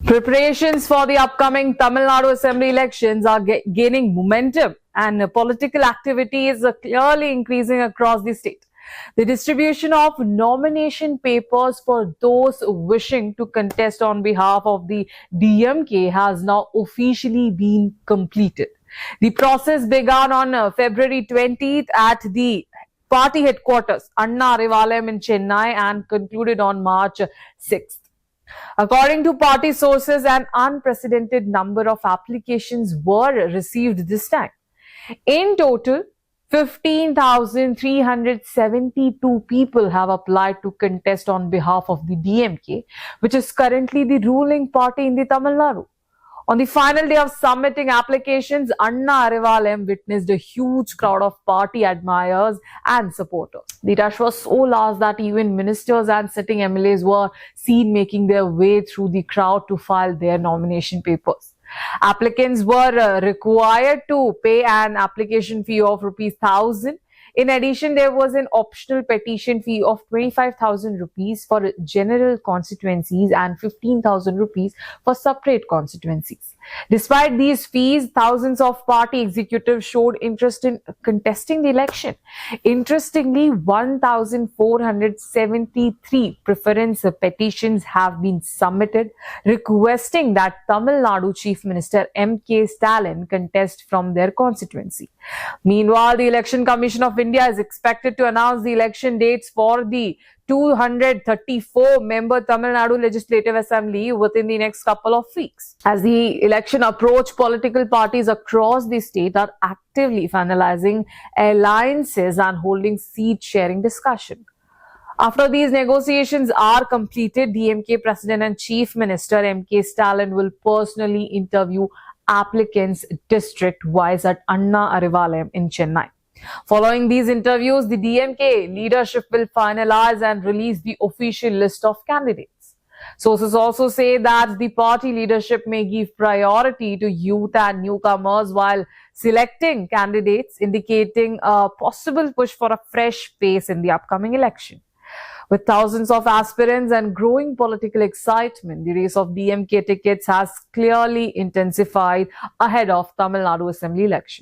Preparations for the upcoming Tamil Nadu Assembly elections are gaining momentum, and political activity is clearly increasing across the state. The distribution of nomination papers for those wishing to contest on behalf of the DMK has now officially been completed. The process began on February 20th at the party headquarters, Anna Arivalayam in Chennai, and concluded on March 6th. According to party sources, an unprecedented number of applications were received this time. In total, 15,372 people have applied to contest on behalf of the DMK, which is currently the ruling party in the Tamil Nadu. On the final day of submitting applications, Anna Arivalayam witnessed a huge crowd of party admirers and supporters. The rush was so large that even ministers and sitting MLAs were seen making their way through the crowd to file their nomination papers. Applicants were required to pay an application fee of ₹1,000. In addition, there was an optional petition fee of ₹25,000 for general constituencies and ₹15,000 for separate constituencies. Despite these fees, thousands of party executives showed interest in contesting the election. Interestingly, 1,473 preference petitions have been submitted requesting that Tamil Nadu Chief Minister M.K. Stalin contest from their constituency. Meanwhile, the Election Commission of India is expected to announce the election dates for the 234-member Tamil Nadu Legislative Assembly within the next couple of weeks. As the election approaches, political parties across the state are actively finalizing alliances and holding seat-sharing discussion. After these negotiations are completed, DMK President and Chief Minister M.K. Stalin will personally interview applicants district-wise at Anna Arivalayam in Chennai. Following these interviews, the DMK leadership will finalize and release the official list of candidates. Sources also say that the party leadership may give priority to youth and newcomers while selecting candidates, indicating a possible push for a fresh pace in the upcoming election. With thousands of aspirants and growing political excitement, the race of DMK tickets has clearly intensified ahead of Tamil Nadu Assembly election.